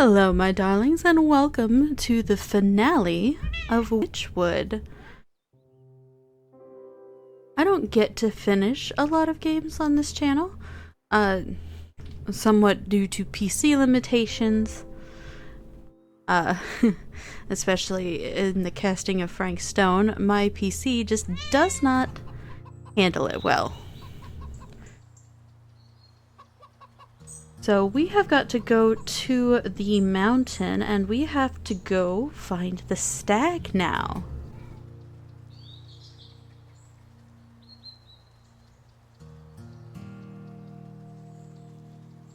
Hello, my darlings, and welcome to the finale of Wytchwood. I don't get to finish a lot of games on this channel, somewhat due to PC limitations, especially in the casting of Frank Stone. My PC just does not handle it well. So we have got to go to the mountain, and we have to go find the stag now.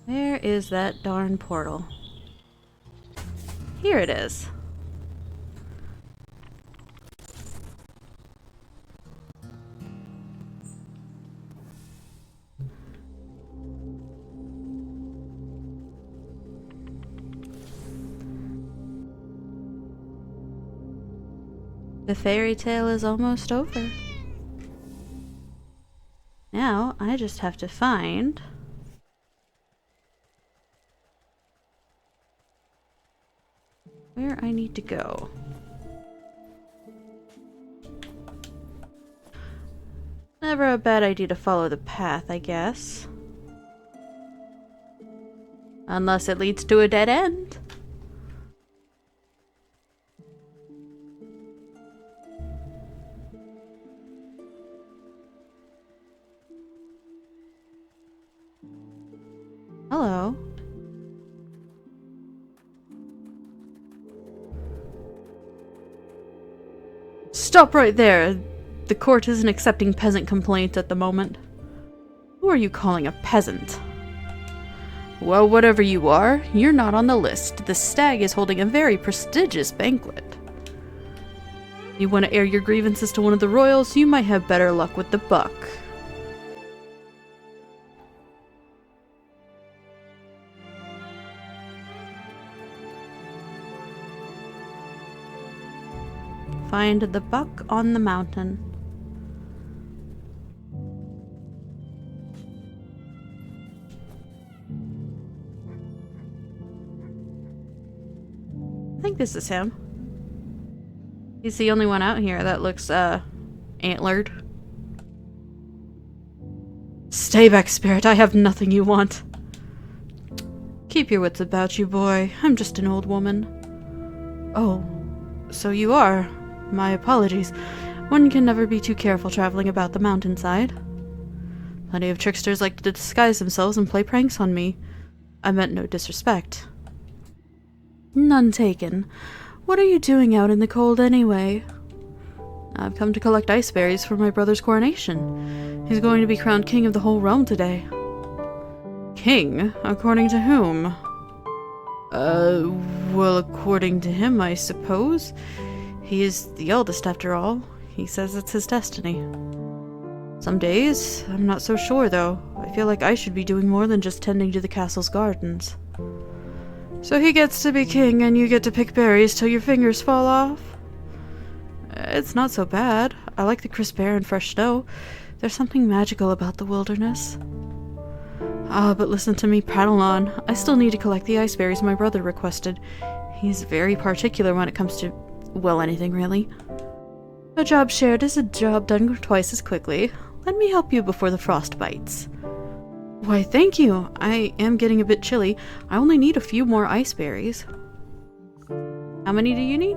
Where is that darn portal? Here it is. The fairy tale is almost over. Now, I just have to find where I need to go. Never a bad idea to follow the path, I guess. Unless it leads to a dead end. Hello. Stop right there! The court isn't accepting peasant complaints at the moment. Who are you calling a peasant? Well, whatever you are, you're not on the list. The stag is holding a very prestigious banquet. You want to air your grievances to one of the royals, you might have better luck with the buck. Find the buck on the mountain. I think this is him. He's the only one out here that looks, antlered. Stay back, spirit. I have nothing you want. Keep your wits about you, boy. I'm just an old woman. Oh, so you are. My apologies. One can never be too careful traveling about the mountainside. Plenty of tricksters like to disguise themselves and play pranks on me. I meant no disrespect. None taken. What are you doing out in the cold anyway? I've come to collect ice berries for my brother's coronation. He's going to be crowned king of the whole realm today. King? According to whom? Well, according to him, I suppose. He is the eldest, after all. He says it's his destiny. Some days, I'm not so sure, though. I feel like I should be doing more than just tending to the castle's gardens. So he gets to be king, and you get to pick berries till your fingers fall off? It's not so bad. I like the crisp air and fresh snow. There's something magical about the wilderness. But listen to me prattle on. I still need to collect the ice berries my brother requested. He's very particular when it comes to, well, anything really. A job shared is a job done twice as quickly. Let me help you before the frost bites. Why, thank you. I am getting a bit chilly. I only need a few more ice berries. How many do you need?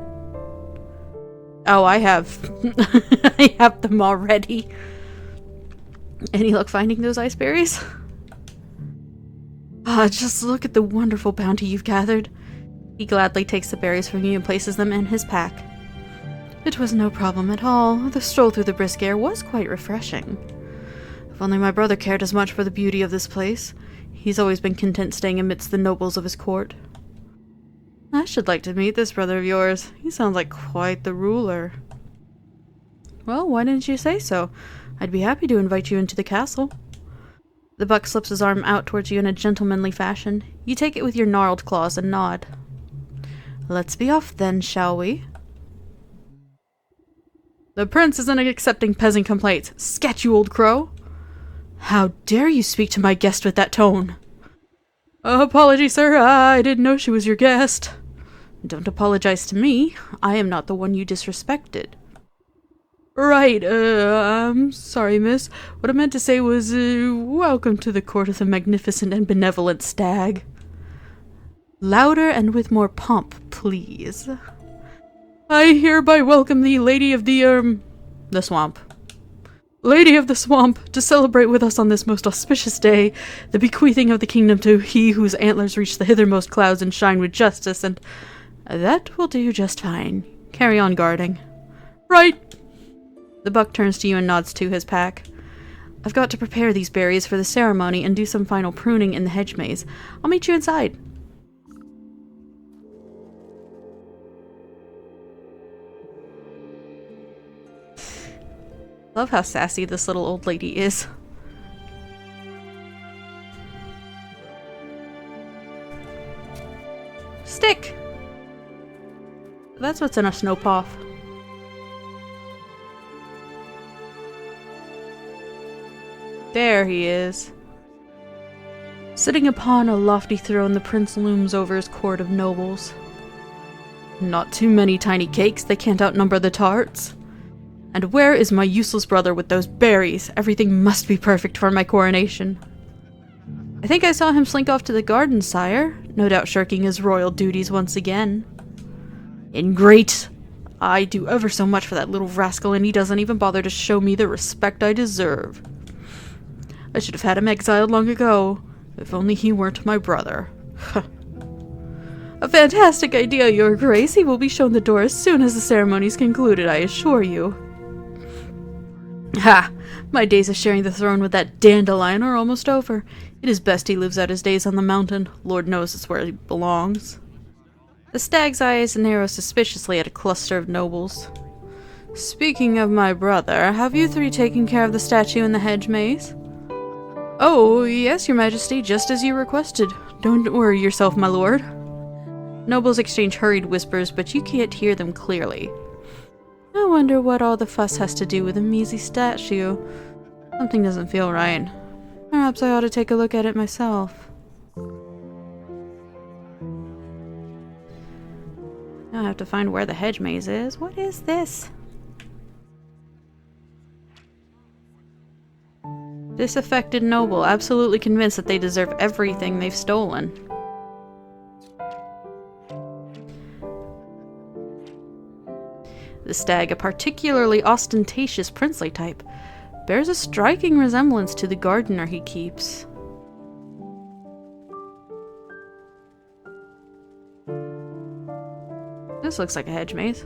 Oh, I have. I have them already. Any luck finding those ice berries? Just look at the wonderful bounty you've gathered. He gladly takes the berries from you and places them in his pack. It was no problem at all. The stroll through the brisk air was quite refreshing. If only my brother cared as much for the beauty of this place. He's always been content staying amidst the nobles of his court. I should like to meet this brother of yours. He sounds like quite the ruler. Well, why didn't you say so? I'd be happy to invite you into the castle. The buck slips his arm out towards you in a gentlemanly fashion. You take it with your gnarled claws and nod. Let's be off then, shall we? The prince isn't accepting peasant complaints. Scat, you old crow! How dare you speak to my guest with that tone? Apology, sir. I didn't know she was your guest. Don't apologize to me. I am not the one you disrespected. Right, I'm sorry, miss. What I meant to say was, welcome to the court of the magnificent and benevolent Stag. Louder and with more pomp, please. I hereby welcome the Lady of the Swamp. Lady of the Swamp, to celebrate with us on this most auspicious day, the bequeathing of the kingdom to he whose antlers reach the hithermost clouds and shine with justice, and that will do just fine. Carry on guarding. Right. The buck turns to you and nods to his pack. I've got to prepare these berries for the ceremony and do some final pruning in the hedge maze. I'll meet you inside. Love how sassy this little old lady is. Stick! That's what's in a snowpaw. There he is. Sitting upon a lofty throne, the prince looms over his court of nobles. Not too many tiny cakes, they can't outnumber the tarts. And where is my useless brother with those berries? Everything must be perfect for my coronation. I think I saw him slink off to the garden, sire, no doubt shirking his royal duties once again. Ingrate! I do ever so much for that little rascal, and he doesn't even bother to show me the respect I deserve. I should have had him exiled long ago, if only he weren't my brother. A fantastic idea, Your Grace. He will be shown the door as soon as the ceremony's concluded, I assure you. Ha! My days of sharing the throne with that dandelion are almost over. It is best he lives out his days on the mountain. Lord knows it's where he belongs. The stag's eyes narrow suspiciously at a cluster of nobles. Speaking of my brother, have you three taken care of the statue in the hedge maze? Oh, yes, your majesty, just as you requested. Don't worry yourself, my lord. Nobles exchange hurried whispers, but you can't hear them clearly. I wonder what all the fuss has to do with a measly statue. Something doesn't feel right. Perhaps I ought to take a look at it myself. Now I have to find where the hedge maze is. What is this? Disaffected noble, absolutely convinced that they deserve everything they've stolen. The stag, a particularly ostentatious princely type, bears a striking resemblance to the gardener he keeps. This looks like a hedge maze.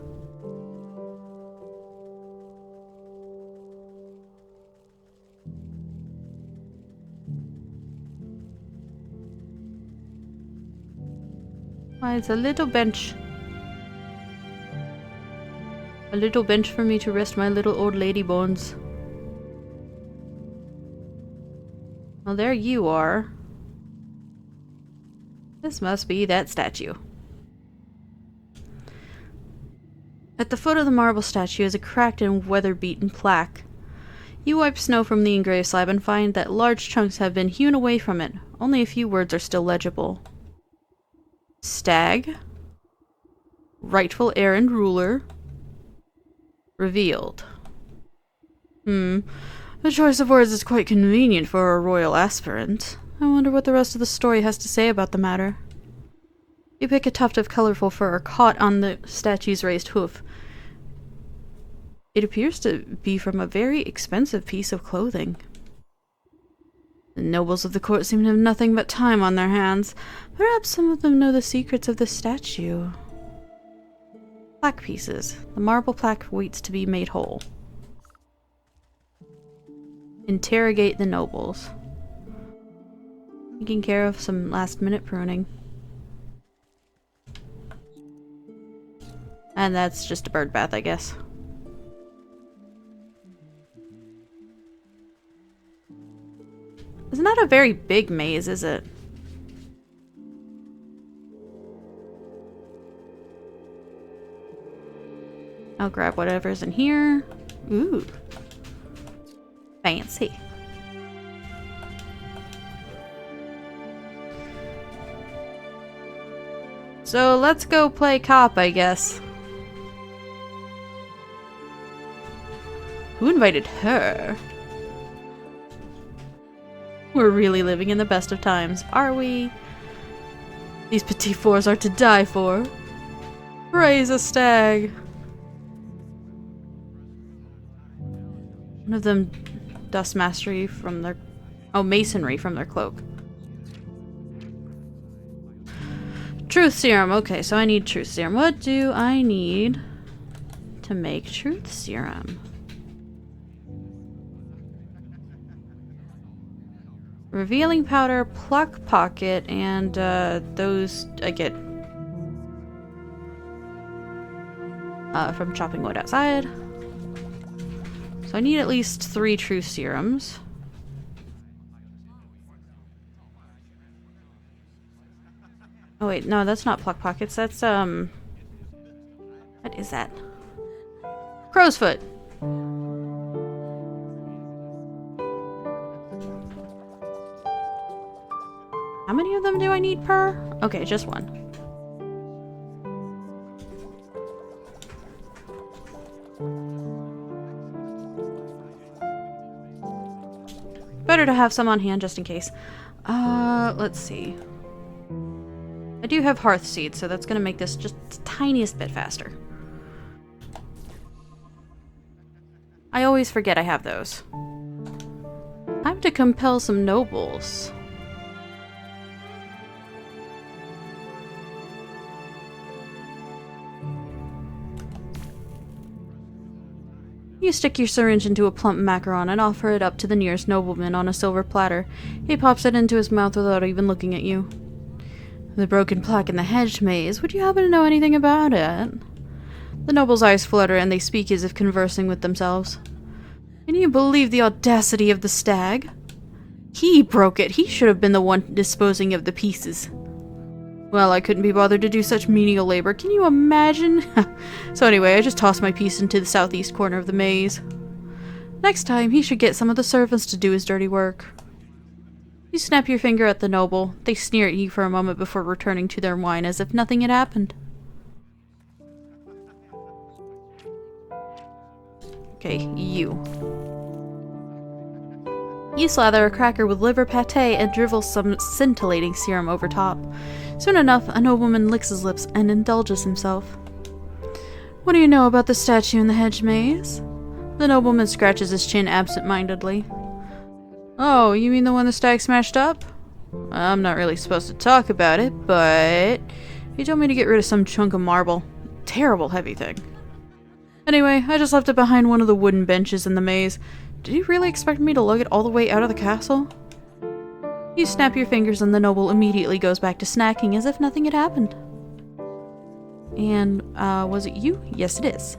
Why, it's a little bench. A little bench for me to rest my little old lady bones. Well, there you are. This must be that statue. At the foot of the marble statue is a cracked and weather-beaten plaque. You wipe snow from the engraved slab and find that large chunks have been hewn away from it. Only a few words are still legible. Stag. Rightful heir and ruler. Revealed. The choice of words is quite convenient for a royal aspirant. I wonder what the rest of the story has to say about the matter. You pick a tuft of colorful fur caught on the statue's raised hoof. It appears to be from a very expensive piece of clothing. The nobles of the court seem to have nothing but time on their hands. Perhaps some of them know the secrets of the statue. Plaque pieces. The marble plaque waits to be made whole. Interrogate the nobles. Taking care of some last-minute pruning. And that's just a bird bath, I guess. It's not a very big maze, is it? I'll grab whatever's in here. Ooh. Fancy. So let's go play cop, I guess. Who invited her? We're really living in the best of times, are we? These petit fours are to die for. Praise a stag. One of them dust mastery from their... oh, masonry from their cloak. Truth serum. Okay, so I need truth serum. What do I need to make truth serum? Revealing powder, pluck pocket, and those I get from chopping wood outside. So I need at least 3 truth serums. Oh wait, no, that's not pluck pockets. That's what is that? Crow's foot. How many of them do I need per? Okay, just one. Better to have some on hand just in case. Let's see. I do have hearth seeds, so that's gonna make this just the tiniest bit faster. I always forget I have those. Time to compel some nobles. You stick your syringe into a plump macaron and offer it up to the nearest nobleman on a silver platter. He pops it into his mouth without even looking at you. The broken plaque in the hedge maze. Would you happen to know anything about it? The noble's eyes flutter and they speak as if conversing with themselves. Can you believe the audacity of the stag? He broke it. He should have been the one disposing of the pieces. Well, I couldn't be bothered to do such menial labor. Can you imagine? So anyway, I just tossed my piece into the southeast corner of the maze. Next time, he should get some of the servants to do his dirty work. You snap your finger at the noble. They sneer at you for a moment before returning to their wine as if nothing had happened. Okay, you. You slather a cracker with liver pate and drivel some scintillating serum over top. Soon enough, a nobleman licks his lips and indulges himself. What do you know about the statue in the hedge maze? The nobleman scratches his chin absent-mindedly. Oh, you mean the one the stag smashed up? I'm not really supposed to talk about it, but he told me to get rid of some chunk of marble. Terrible heavy thing. Anyway, I just left it behind one of the wooden benches in the maze. Did you really expect me to lug it all the way out of the castle? You snap your fingers and the noble immediately goes back to snacking as if nothing had happened. And, was it you? Yes, it is.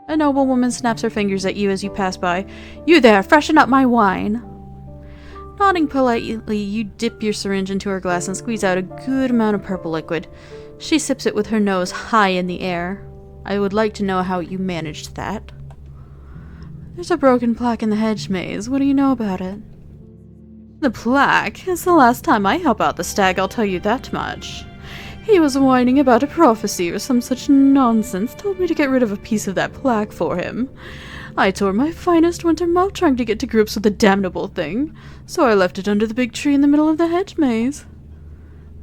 A noblewoman snaps her fingers at you as you pass by. You there, freshen up my wine! Nodding politely, you dip your syringe into her glass and squeeze out a good amount of purple liquid. She sips it with her nose high in the air. I would like to know how you managed that. There's a broken plaque in the hedge maze. What do you know about it? The plaque? It's the last time I help out the stag, I'll tell you that much. He was whining about a prophecy or some such nonsense, told me to get rid of a piece of that plaque for him. I tore my finest winter mop trying to get to grips with the damnable thing, so I left it under the big tree in the middle of the hedge maze.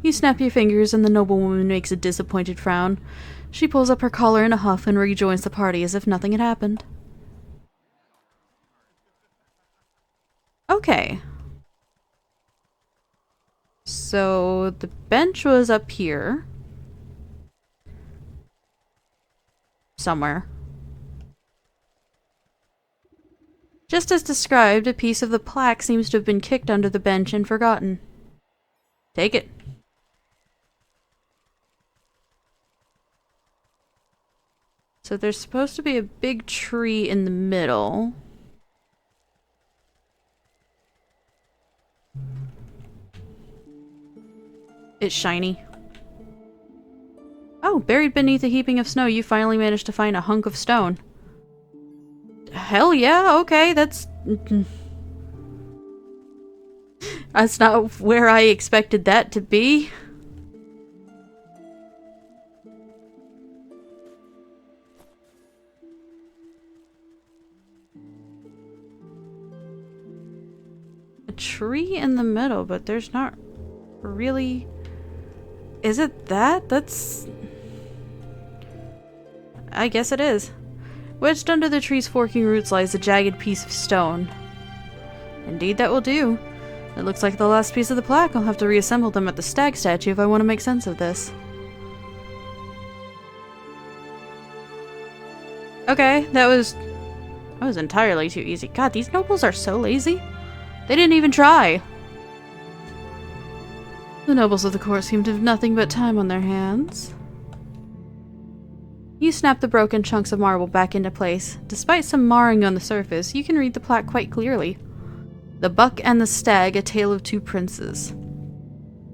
You snap your fingers and the noblewoman makes a disappointed frown. She pulls up her collar in a huff and rejoins the party as if nothing had happened. Okay. So the bench was up here. Somewhere. Just as described, a piece of the plaque seems to have been kicked under the bench and forgotten. Take it. So there's supposed to be a big tree in the middle. It's shiny. Oh, buried beneath a heaping of snow, you finally managed to find a hunk of stone. Hell yeah, okay, that's not where I expected that to be. tree in the middle, but there's not really... Is it that? That's... I guess it is. Wedged under the tree's forking roots lies a jagged piece of stone. Indeed, that will do. It looks like the last piece of the plaque. I'll have to reassemble them at the Stag statue if I want to make sense of this. Okay, that was entirely too easy. God, these nobles are so lazy. They didn't even try. The nobles of the court seem to have nothing but time on their hands. You snap the broken chunks of marble back into place. Despite some marring on the surface, you can read the plaque quite clearly. The Buck and the Stag, a tale of two princes.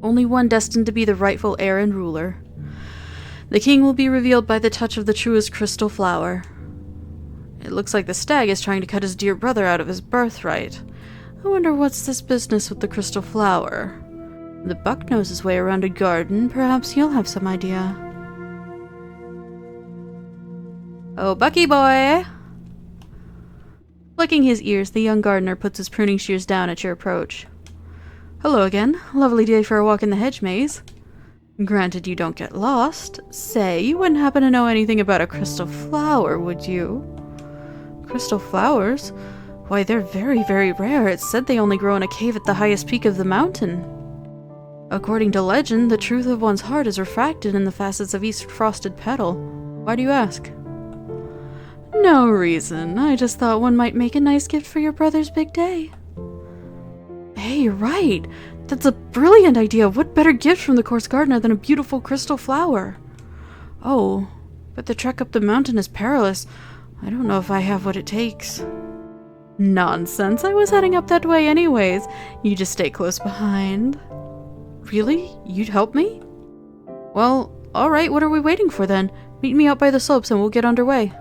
Only one destined to be the rightful heir and ruler. The king will be revealed by the touch of the truest crystal flower. It looks like the Stag is trying to cut his dear brother out of his birthright. I wonder what's this business with the crystal flower? The Buck knows his way around a garden. Perhaps you'll have some idea. Oh, Bucky boy! Flicking his ears, the young gardener puts his pruning shears down at your approach. Hello again. Lovely day for a walk in the hedge maze. Granted you don't get lost. Say, you wouldn't happen to know anything about a crystal flower, would you? Crystal flowers? Why, they're very, very rare. It's said they only grow in a cave at the highest peak of the mountain. According to legend, the truth of one's heart is refracted in the facets of each frosted petal. Why do you ask? No reason. I just thought one might make a nice gift for your brother's big day. Hey, you're right. That's a brilliant idea. What better gift from the course gardener than a beautiful crystal flower? Oh, but the trek up the mountain is perilous. I don't know if I have what it takes. Nonsense. I was heading up that way anyways. You just stay close behind. Really? You'd help me? Well, alright. What are we waiting for then? Meet me out by the slopes and we'll get underway.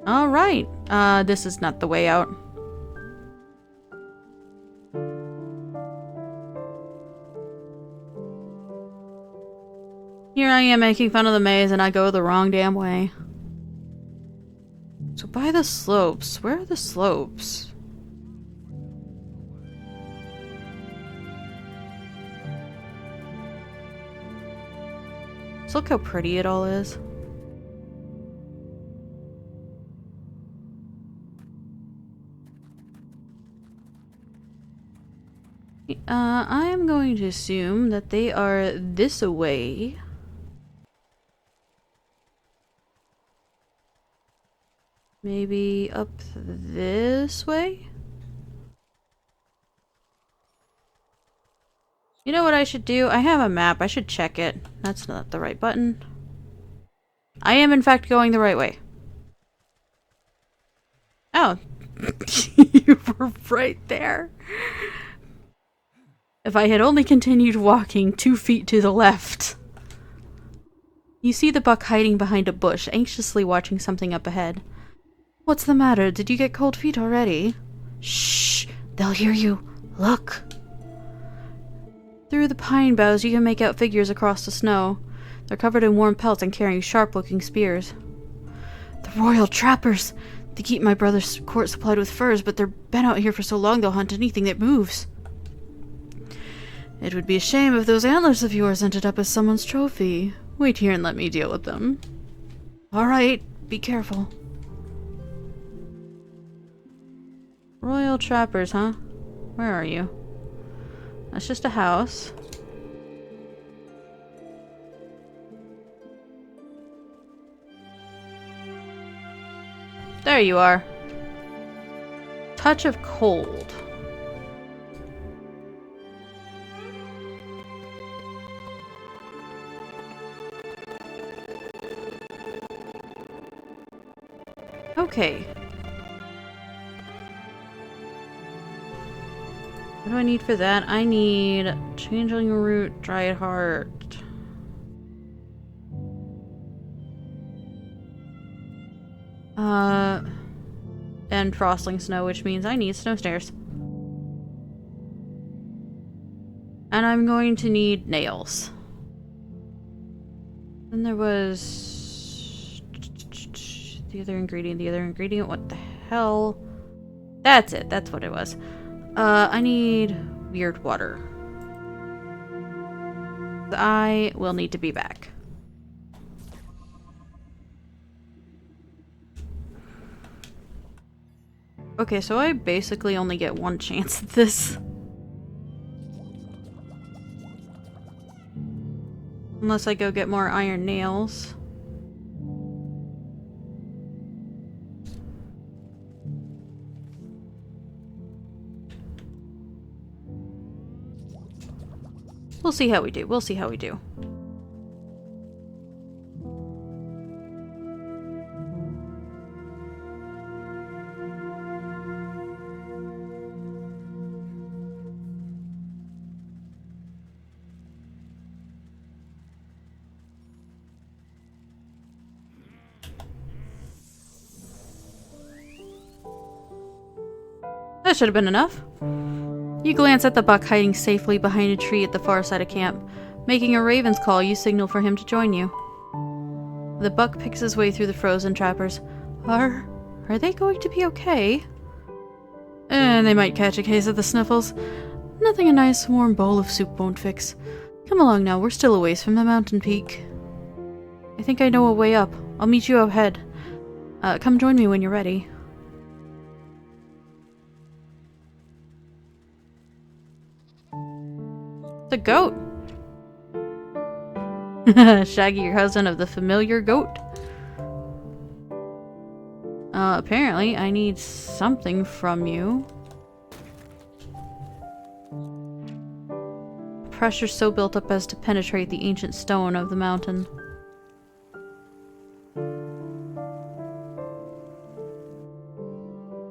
Alright. This is not the way out. Here I am making fun of the maze and I go the wrong damn way. So by the slopes. Where are the slopes? Just look how pretty it all is. I am going to assume that they are this way. Maybe up this way? You know what I should do? I have a map. I should check it. That's not the right button. I am in fact going the right way. Oh. You were right there. If I had only continued walking 2 feet to the left. You see the Buck hiding behind a bush, anxiously watching something up ahead. What's the matter? Did you get cold feet already? Shh! They'll hear you. Look! Through the pine boughs you can make out figures across the snow. They're covered in warm pelts and carrying sharp-looking spears. The royal trappers! They keep my brother's court supplied with furs, but they've been out here for so long they'll hunt anything that moves. It would be a shame if those antlers of yours ended up as someone's trophy. Wait here and let me deal with them. Alright, be careful. Royal trappers, huh? Where are you? That's just a house. There you are. Touch of cold. Okay. What do I need for that? I need changeling root, dried heart. And frostling snow, which means I need snow stairs. And I'm going to need nails. Then there was the other ingredient, what the hell? That's it. That's what it was. I need weird water. I will need to be back. Okay, so I basically only get one chance at this. Unless I go get more iron nails. We'll see how we do. We'll see how we do. That should have been enough. You glance at the buck hiding safely behind a tree at the far side of camp. Making a raven's call, you signal for him to join you. The buck picks his way through the frozen trappers. Are they going to be okay? They might catch a case of the sniffles. Nothing a nice warm bowl of soup won't fix. Come along now, we're still a ways from the mountain peak. I think I know a way up. I'll meet you up ahead. Come join me when you're ready. The goat! Shaggy, your cousin of the familiar goat. Apparently, I need something from you. Pressure so built up as to penetrate the ancient stone of the mountain.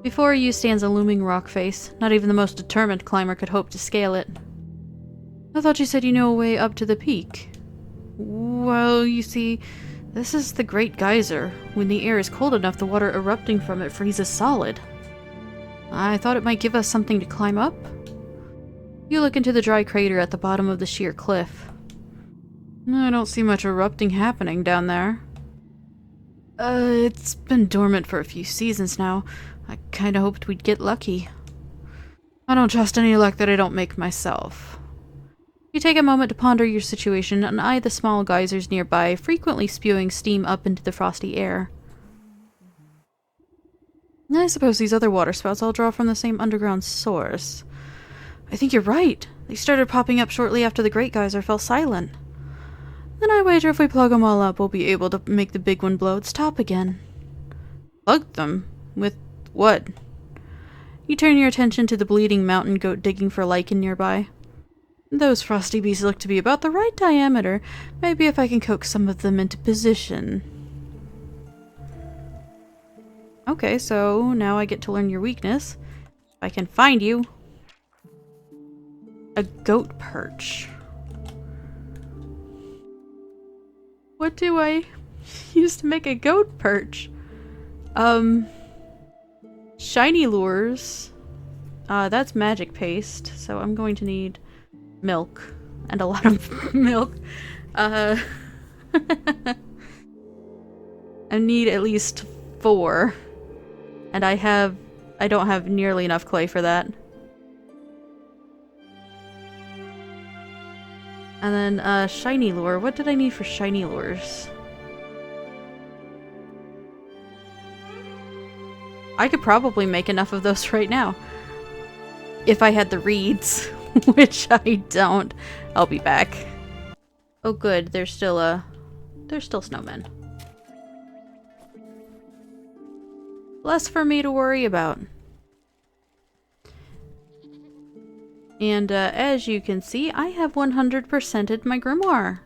Before you stands a looming rock face. Not even the most determined climber could hope to scale it. I thought you said you know a way up to the peak. Well, you see, this is the Great Geyser. When the air is cold enough, the water erupting from it freezes solid. I thought it might give us something to climb up. You look into the dry crater at the bottom of the sheer cliff. I don't see much erupting happening down there. It's been dormant for a few seasons now. I kinda hoped we'd get lucky. I don't trust any luck that I don't make myself. You take a moment to ponder your situation and eye the small geysers nearby, frequently spewing steam up into the frosty air. I suppose these other water spouts all draw from the same underground source. I think you're right. They started popping up shortly after the Great Geyser fell silent. Then I wager if we plug them all up, we'll be able to make the big one blow its top again. Plug them? With what? You turn your attention to the bleeding mountain goat digging for lichen nearby. Those frosty beasts look to be about the right diameter. Maybe if I can coax some of them into position. Okay, so now I get to learn your weakness. If I can find you. A goat perch. What do I use to make a goat perch? Shiny lures. That's magic paste, so I'm going to need milk. And a lot of milk. I need at least 4. And I don't have nearly enough clay for that. And then, shiny lure. What did I need for shiny lures? I could probably make enough of those right now. If I had the reeds, which I don't. I'll be back. Oh good, there's still snowmen. Less for me to worry about. And as you can see, I have 100%ed my grimoire.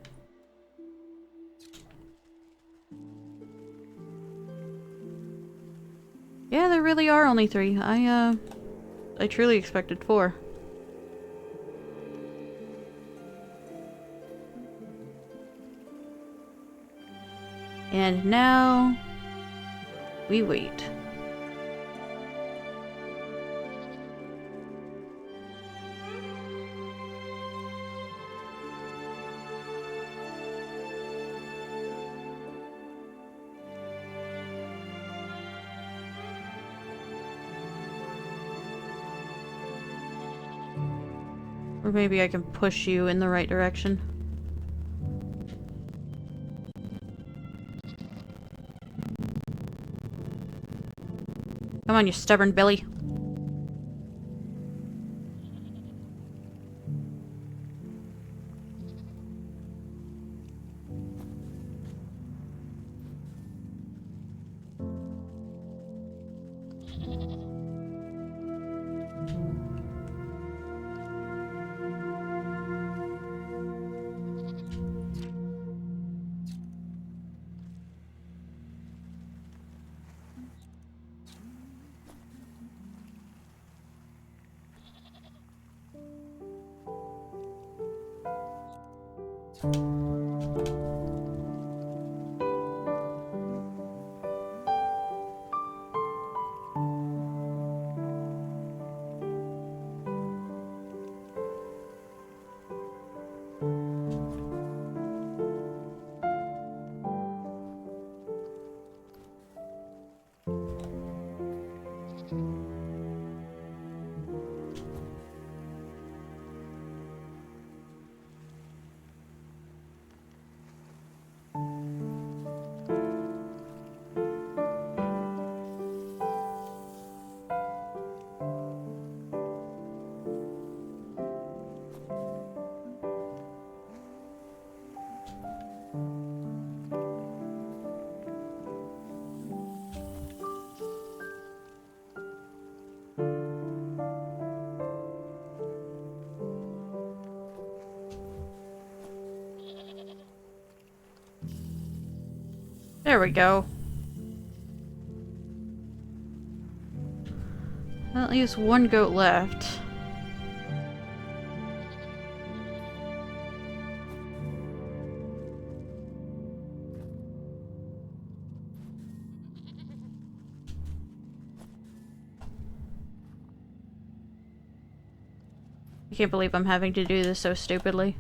Yeah, there really are only 3. I truly expected 4. And now we wait. Or maybe I can push you in the right direction. Come on, you stubborn Billy. There we go. At least one goat left. I can't believe I'm having to do this so stupidly.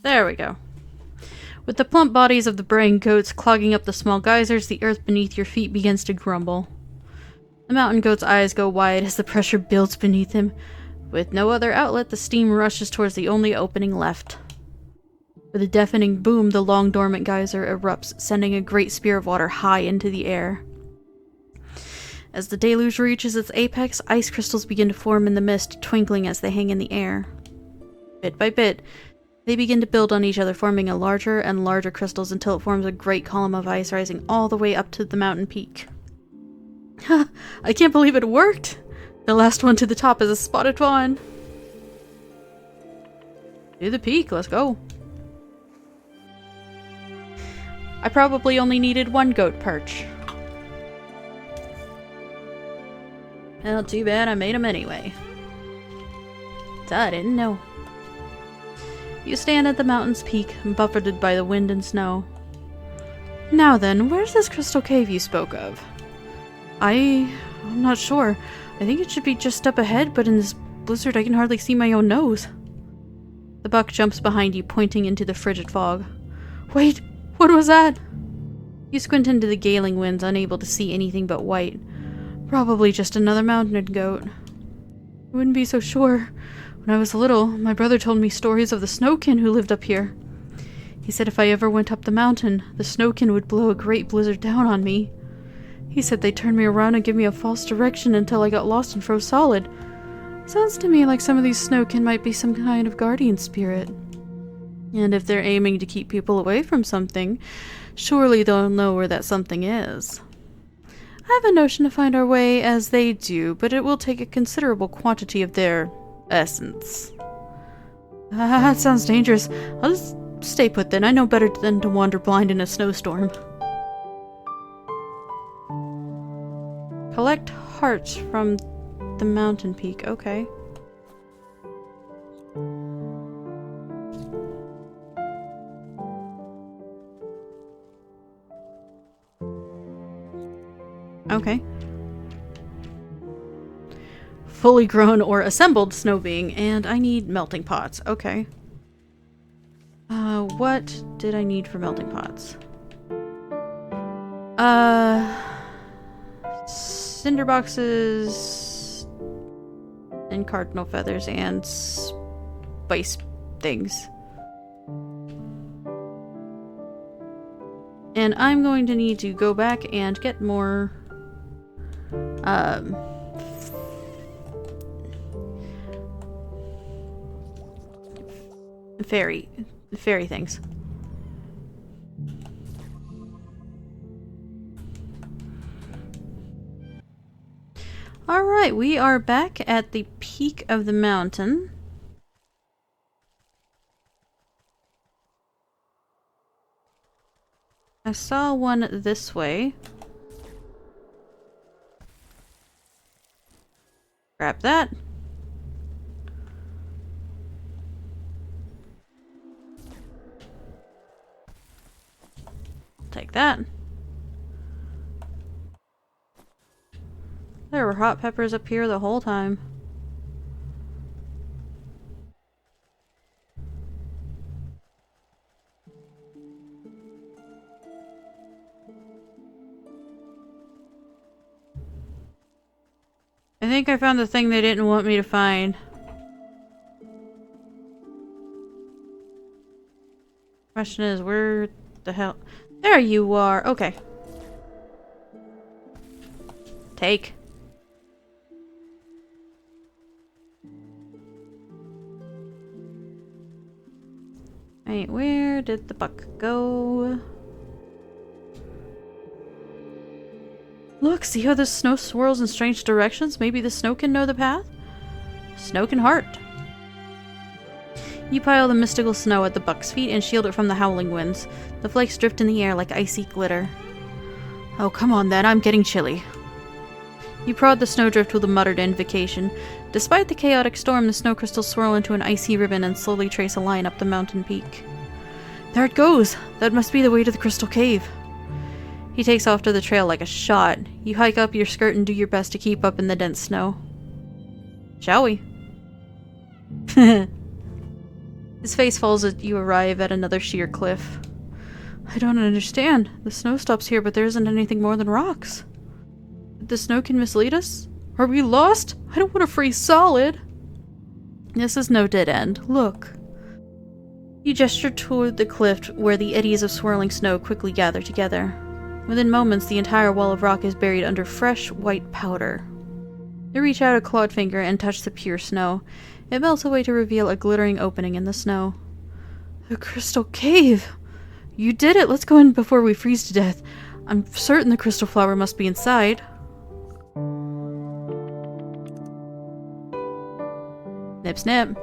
There we go. With the plump bodies of the braying goats clogging up the small geysers, the earth beneath your feet begins to grumble. The mountain goat's eyes go wide as the pressure builds beneath him. With no other outlet, the steam rushes towards the only opening left. With a deafening boom, the long dormant geyser erupts, sending a great spear of water high into the air. As the deluge reaches its apex, ice crystals begin to form in the mist, twinkling as they hang in the air. Bit by bit, they begin to build on each other, forming a larger and larger crystals until it forms a great column of ice rising all the way up to the mountain peak. Ha! I can't believe it worked! The last one to the top is a spotted fawn! To the peak, let's go! I probably only needed one goat perch. Well, too bad I made them anyway. I didn't know. You stand at the mountain's peak, buffeted by the wind and snow. Now then, where's this crystal cave you spoke of? I'm not sure. I think it should be just up ahead, but in this blizzard I can hardly see my own nose. The buck jumps behind you, pointing into the frigid fog. Wait, what was that? You squint into the galing winds, unable to see anything but white. Probably just another mountain goat. I wouldn't be so sure. When I was little, my brother told me stories of the snowkin who lived up here. He said if I ever went up the mountain, the snowkin would blow a great blizzard down on me. He said they'd turn me around and give me a false direction until I got lost and froze solid. Sounds to me like some of these snowkin might be some kind of guardian spirit. And if they're aiming to keep people away from something, surely they'll know where that something is. I have a notion to find our way as they do, but it will take a considerable quantity of their essence. That sounds dangerous. I'll just stay put then. I know better than to wander blind in a snowstorm. Collect hearts from the mountain peak. Okay. Okay. Fully grown or assembled snow being, and I need melting pots. Okay. What did I need for melting pots? Cinder boxes and cardinal feathers and spice things. And I'm going to need to go back and get more fairy things. Alright, we are back at the peak of the mountain. I saw one this way. Grab that. Take that. There were hot peppers up here the whole time. I think I found the thing they didn't want me to find. Question is, where the hell? There you are! Okay. Take. Wait, where did the buck go? Look, see how the snow swirls in strange directions? Maybe the snow can know the path? Snow can heart. You pile the mystical snow at the buck's feet and shield it from the howling winds. The flakes drift in the air like icy glitter. Oh, come on then, I'm getting chilly. You prod the snowdrift with a muttered invocation. Despite the chaotic storm, the snow crystals swirl into an icy ribbon and slowly trace a line up the mountain peak. There it goes! That must be the way to the crystal cave. He takes off to the trail like a shot. You hike up your skirt and do your best to keep up in the dense snow. Shall we? His face falls as you arrive at another sheer cliff. I don't understand. The snow stops here, but there isn't anything more than rocks. The snow can mislead us? Are we lost? I don't want to freeze solid. This is no dead end. Look. You gesture toward the cliff where the eddies of swirling snow quickly gather together. Within moments, the entire wall of rock is buried under fresh, white powder. You reach out a clawed finger and touch the pure snow. It melts away to reveal a glittering opening in the snow. The crystal cave! You did it! Let's go in before we freeze to death. I'm certain the crystal flower must be inside. Snip, snip.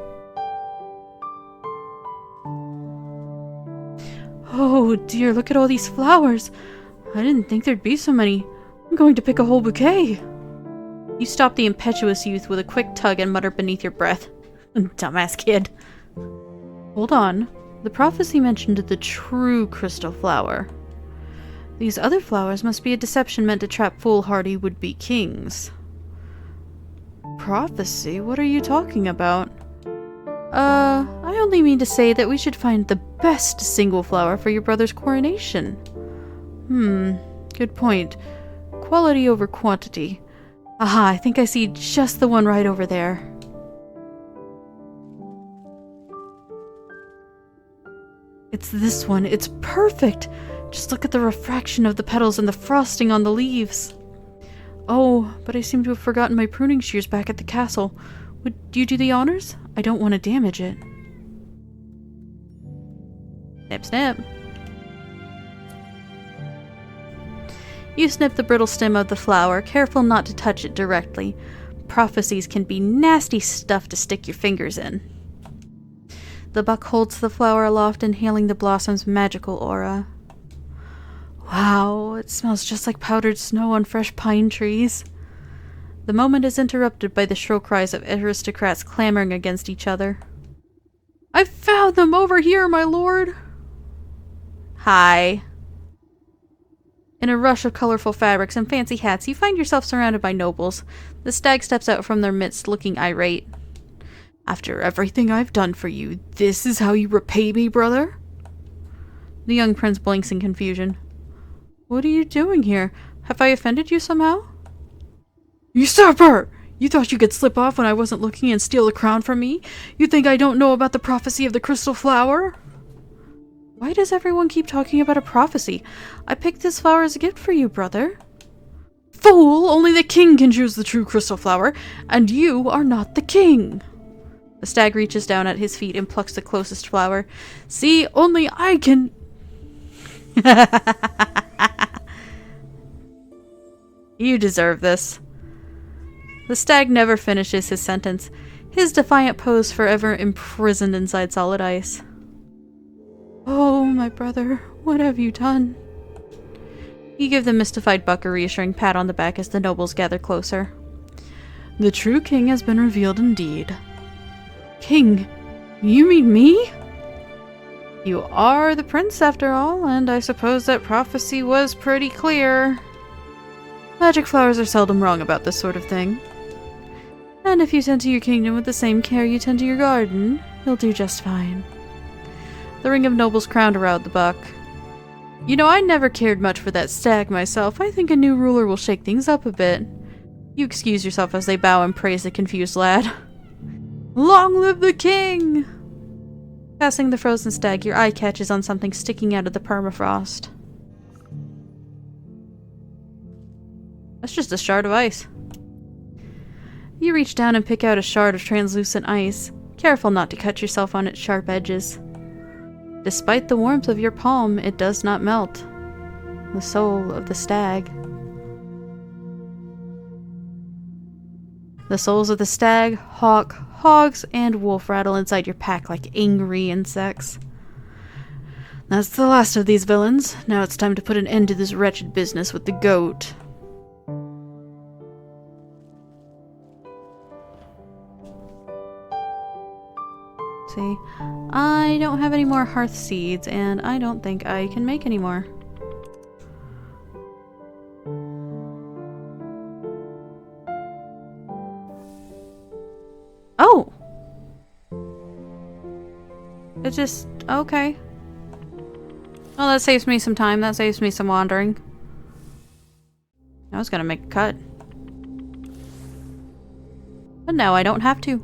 Oh dear, look at all these flowers. I didn't think there'd be so many. I'm going to pick a whole bouquet. You stop the impetuous youth with a quick tug and mutter beneath your breath. Dumbass kid. Hold on. The prophecy mentioned the true crystal flower. These other flowers must be a deception meant to trap foolhardy would-be kings. Prophecy? What are you talking about? I only mean to say that we should find the best single flower for your brother's coronation. Good point. Quality over quantity. Aha, I think I see just the one right over there. It's this one. It's perfect! Just look at the refraction of the petals and the frosting on the leaves. Oh, but I seem to have forgotten my pruning shears back at the castle. Would you do the honors? I don't want to damage it. Snip, snip. You snip the brittle stem of the flower, careful not to touch it directly. Prophecies can be nasty stuff to stick your fingers in. The buck holds the flower aloft, inhaling the blossom's magical aura. Wow, it smells just like powdered snow on fresh pine trees. The moment is interrupted by the shrill cries of aristocrats clamoring against each other. I found them over here, my lord! Hi. In a rush of colorful fabrics and fancy hats, you find yourself surrounded by nobles. The stag steps out from their midst, looking irate. "After everything I've done for you, this is how you repay me, brother?" The young prince blinks in confusion. "What are you doing here? Have I offended you somehow?" "Usurper! You thought you could slip off when I wasn't looking and steal the crown from me? You think I don't know about the prophecy of the crystal flower?" "Why does everyone keep talking about a prophecy? I picked this flower as a gift for you, brother." "Fool! Only the king can choose the true crystal flower, and you are not the king." The stag reaches down at his feet and plucks the closest flower. "See, only I can..." "You deserve this." The stag never finishes his sentence, his defiant pose forever imprisoned inside solid ice. "Oh, my brother, what have you done?" You give the mystified buck a reassuring pat on the back as the nobles gather closer. "The true king has been revealed indeed." "King? You mean me?" "You are the prince after all, and I suppose that prophecy was pretty clear. Magic flowers are seldom wrong about this sort of thing. And if you tend to your kingdom with the same care you tend to your garden, you'll do just fine." The ring of nobles crowned around the buck. "You know, I never cared much for that stag myself. I think a new ruler will shake things up a bit." You excuse yourself as they bow and praise the confused lad. "Long live the king!" Passing the frozen stag, your eye catches on something sticking out of the permafrost. That's just a shard of ice. You reach down and pick out a shard of translucent ice, careful not to cut yourself on its sharp edges. Despite the warmth of your palm, it does not melt. The soul of the stag. The souls of the stag, hawk, hogs, and wolf rattle inside your pack like angry insects. "That's the last of these villains. Now it's time to put an end to this wretched business with the goat." See, I don't have any more hearth seeds, and I don't think I can make any more. Oh! It just... okay. Well, that saves me some time. That saves me some wandering. I was gonna make a cut. But now I don't have to.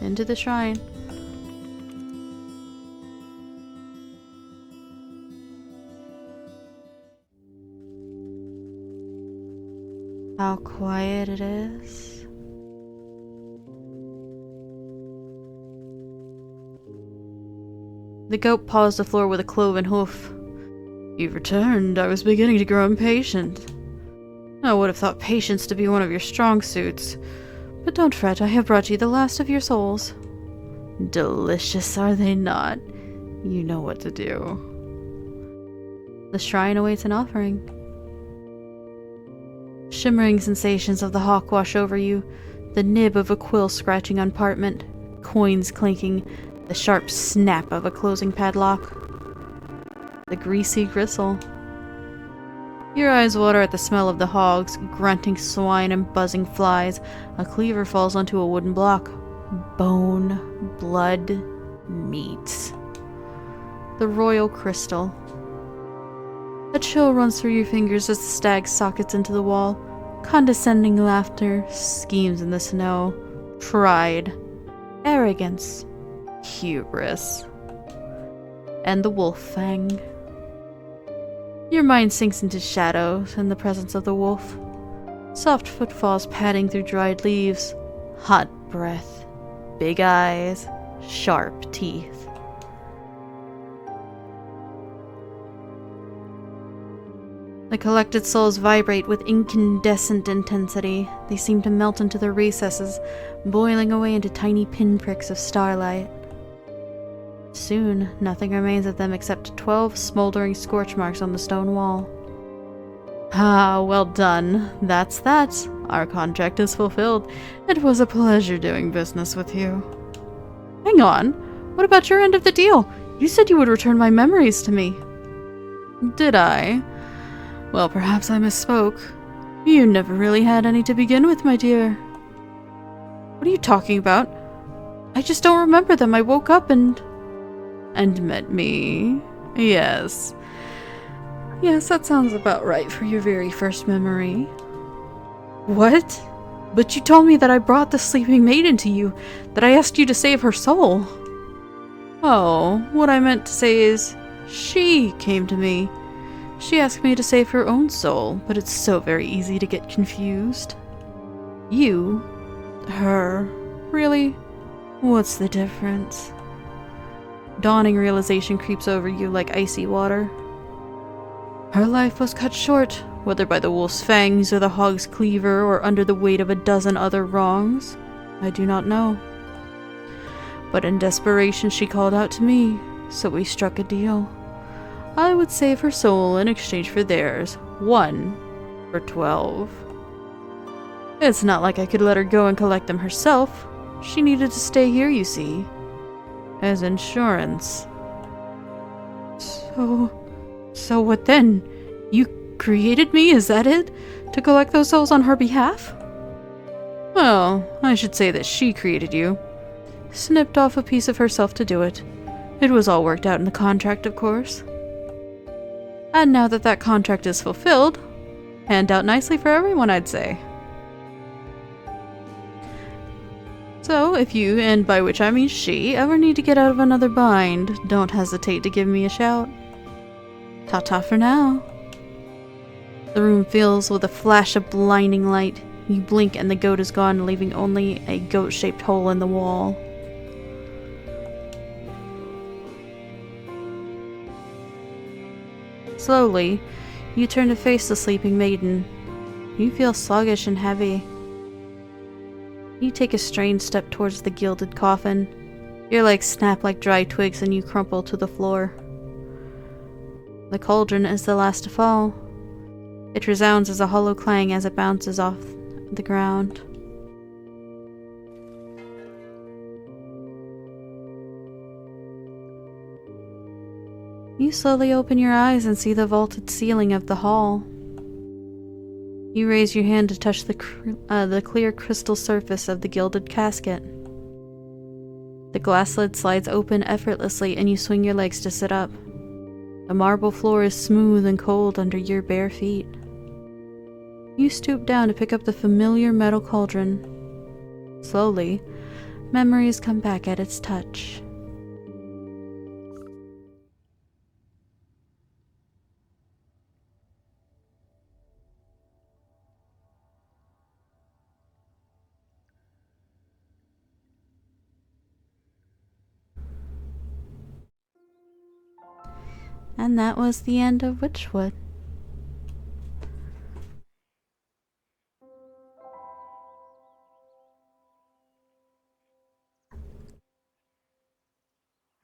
Into the shrine. How quiet it is. The goat paws the floor with a cloven hoof. "You've returned. I was beginning to grow impatient. I would have thought patience to be one of your strong suits. But don't fret, I have brought you the last of your souls. Delicious, are they not? You know what to do." The shrine awaits an offering. Shimmering sensations of the hawk wash over you, the nib of a quill scratching on parchment, coins clinking, the sharp snap of a closing padlock. The greasy gristle. Your eyes water at the smell of the hogs, grunting swine and buzzing flies. A cleaver falls onto a wooden block. Bone, blood, meat. The royal crystal. A chill runs through your fingers as the stag sockets into the wall. Condescending laughter, schemes in the snow. Pride. Arrogance. Hubris. And the wolf fang. Your mind sinks into shadows in the presence of the wolf. Soft footfalls padding through dried leaves. Hot breath. Big eyes. Sharp teeth. The collected souls vibrate with incandescent intensity. They seem to melt into their recesses, boiling away into tiny pinpricks of starlight. Soon, nothing remains of them except 12 smoldering scorch marks on the stone wall. Ah, well done. That's that. Our contract is fulfilled. It was a pleasure doing business with you. Hang on. What about your end of the deal? You said you would return my memories to me. Did I? Well, perhaps I misspoke. You never really had any to begin with, my dear. What are you talking about? I just don't remember them. I woke up and met me. Yes. Yes, that sounds about right for your very first memory. What? But you told me that I brought the sleeping maiden to you, that I asked you to save her soul. Oh, what I meant to say is, she came to me. She asked me to save her own soul, but it's so very easy to get confused. You? Her? Really? What's the difference? Dawning realization creeps over you like icy water. Her life was cut short, whether by the wolf's fangs or the hog's cleaver or under the weight of a dozen other wrongs. I do not know. But in desperation she called out to me, so we struck a deal. I would save her soul in exchange for theirs, 1 for 12. It's not like I could let her go and collect them herself. She needed to stay here, you see. As insurance. So what then? You created me, is that it? To collect those souls on her behalf? Well, I should say that she created you. Snipped off a piece of herself to do it. It was all worked out in the contract, of course. And now that that contract is fulfilled, panned out nicely for everyone, I'd say. So, if you, and by which I mean she, ever need to get out of another bind, don't hesitate to give me a shout. Ta-ta for now. The room fills with a flash of blinding light. You blink and the goat is gone, leaving only a goat-shaped hole in the wall. Slowly, you turn to face the sleeping maiden. You feel sluggish and heavy. You take a strained step towards the gilded coffin. Your legs snap like dry twigs and you crumple to the floor. The cauldron is the last to fall. It resounds as a hollow clang as it bounces off the ground. You slowly open your eyes and see the vaulted ceiling of the hall. You raise your hand to touch the clear crystal surface of the gilded casket. The glass lid slides open effortlessly and you swing your legs to sit up. The marble floor is smooth and cold under your bare feet. You stoop down to pick up the familiar metal cauldron. Slowly, memories come back at its touch. And that was the end of Wytchwood.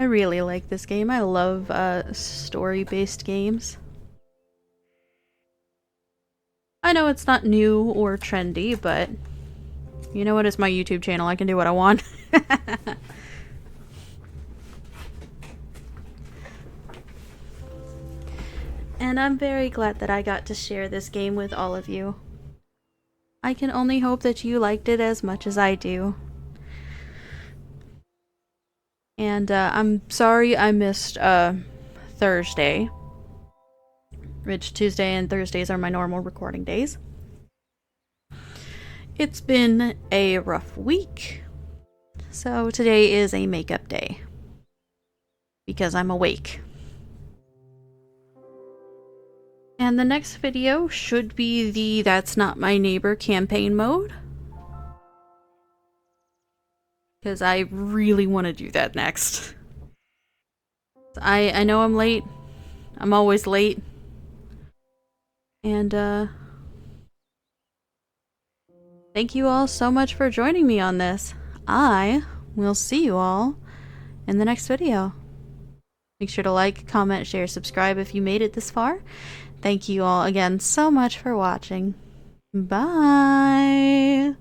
I really like this game. I love story-based games. I know it's not new or trendy, but you know what? It's my YouTube channel. I can do what I want. And I'm very glad that I got to share this game with all of you. I can only hope that you liked it as much as I do. And I'm sorry I missed Thursday, which Tuesday and Thursdays are my normal recording days. It's been a rough week, so today is a makeup day because I'm awake. And the next video should be the That's Not My Neighbor campaign mode. Because I really want to do that next. I know I'm late. I'm always late. And thank you all so much for joining me on this. I will see you all in the next video. Make sure to like, comment, share, subscribe if you made it this far. Thank you all again so much for watching. Bye!